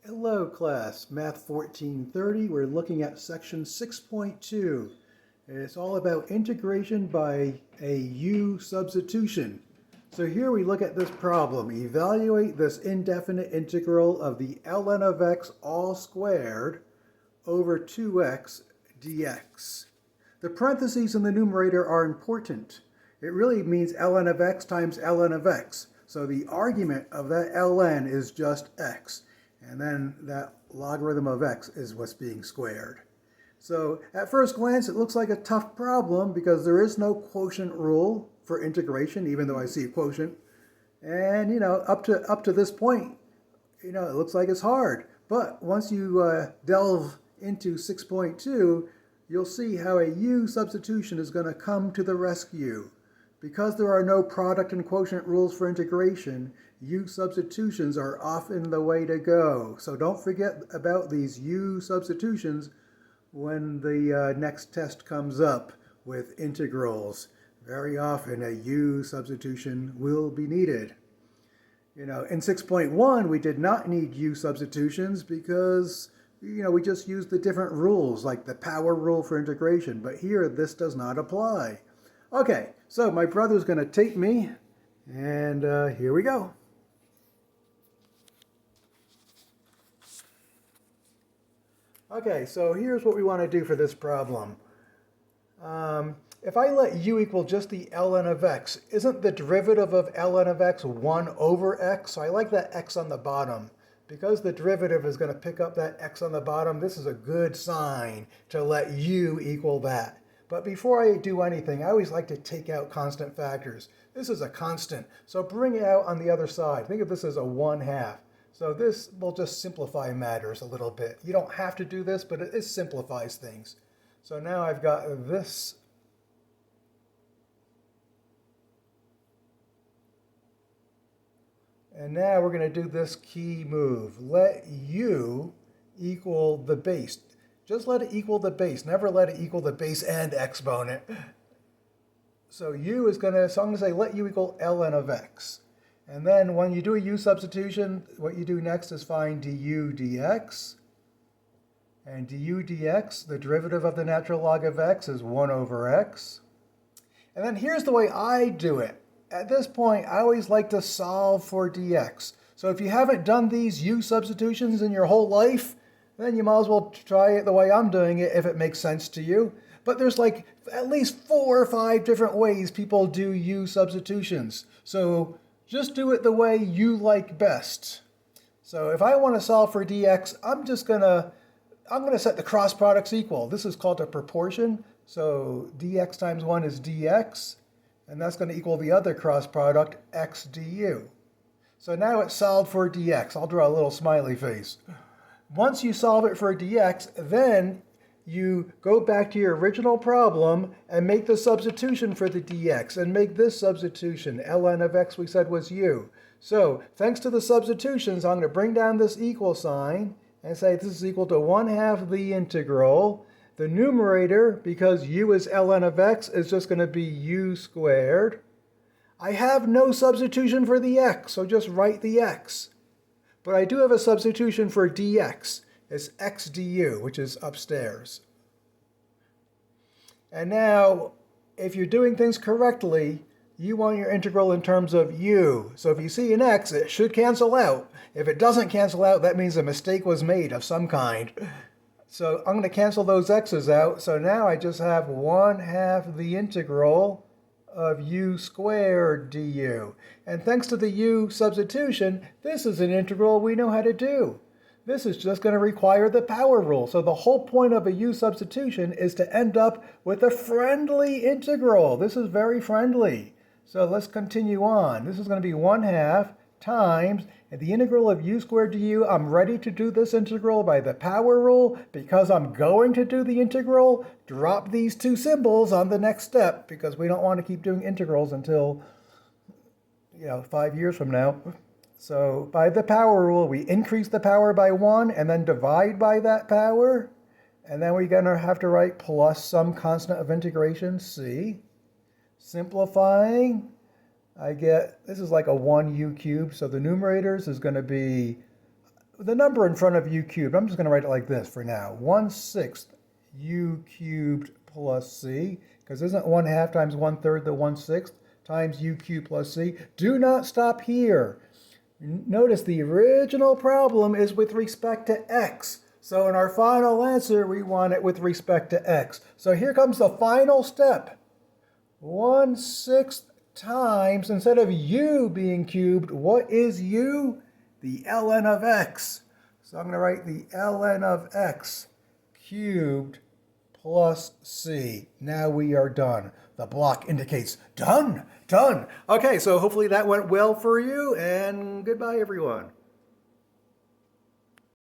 Hello class, Math 1430. We're looking at section 6.2. It's all about integration by a U substitution. So here we look at this problem. Evaluate this indefinite integral of the ln of x all squared over 2x dx. The parentheses in the numerator are important. It really means ln of x times ln of x. So the argument of that ln is just x. And then that logarithm of x is what's being squared. So at first glance, it looks like a tough problem because there is no quotient rule for integration, even though I see a quotient. And, up to this point, it looks like it's hard. But once you delve into 6.2, you'll see how a U substitution is going to come to the rescue. Because there are no product and quotient rules for integration, U substitutions are often the way to go. So don't forget about these U substitutions when the next test comes up with integrals. Very often a U substitution will be needed. In 6.1 we did not need U substitutions because we just used the different rules like the power rule for integration, but here this does not apply. Okay, so my brother's going to take me, and here we go. Okay, so here's what we want to do for this problem. If I let u equal just the ln of x, isn't the derivative of ln of x 1 over x? So I like that x on the bottom. Because the derivative is going to pick up that x on the bottom, this is a good sign to let u equal that. But before I do anything, I always like to take out constant factors. This is a constant, so bring it out on the other side. Think of this as a 1/2. So this will just simplify matters a little bit. You don't have to do this, but it simplifies things. So now I've got this. And now we're going to do this key move. Let u equal the base. Just let it equal the base. Never let it equal the base and exponent. So u is going to, so I'm going to say let u equal ln of x. And then when you do a u substitution, what you do next is find du dx. And du dx, the derivative of the natural log of x is 1 over x. And then here's the way I do it. At this point, I always like to solve for dx. So if you haven't done these u substitutions in your whole life, then you might as well try it the way I'm doing it if it makes sense to you. But there's like at least 4 or 5 different ways people do u substitutions. So just do it the way you like best. So if I want to solve for dx, I'm going to set the cross products equal. This is called a proportion. So dx times 1 is dx, and that's going to equal the other cross product, x du. So now it's solved for dx. I'll draw a little smiley face. Once you solve it for dx, then you go back to your original problem and make the substitution for the dx, and make this substitution. ln of x we said was u. So thanks to the substitutions, I'm going to bring down this equal sign and say this is equal to 1/2 the integral. The numerator, because u is ln of x, is just going to be u squared. I have no substitution for the x, so just write the x. But I do have a substitution for dx. It's x du, which is upstairs. And now, if you're doing things correctly, you want your integral in terms of u. So if you see an x, it should cancel out. If it doesn't cancel out, that means a mistake was made of some kind. So I'm going to cancel those x's out. So now I just have 1/2 the integral of u squared du. And thanks to the u substitution, this is an integral we know how to do. This is just going to require the power rule. So the whole point of a u substitution is to end up with a friendly integral. This is very friendly. So let's continue on. This is going to be 1/2 times the integral of u squared du. I'm ready to do this integral by the power rule. Because I'm going to do the integral, drop these 2 symbols on the next step, because we don't want to keep doing integrals until 5 years from now. So by the power rule, we increase the power by 1 and then divide by that power. And then we're going to have to write plus some constant of integration, c. Simplifying, I get, this is like a 1u cubed, so the numerators is going to be the number in front of u cubed, I'm just going to write it like this for now. 1/6 u cubed plus c, because isn't 1/2 times 1/3 the 1/6 times u cubed plus c? Do not stop here. Notice the original problem is with respect to x. So in our final answer, we want it with respect to x. So here comes the final step. 1/6 times, instead of u being cubed, what is u? The ln of x. So I'm going to write the ln of x cubed plus c. Now we are done. The block indicates done, done. Okay, so hopefully that went well for you, and goodbye, everyone.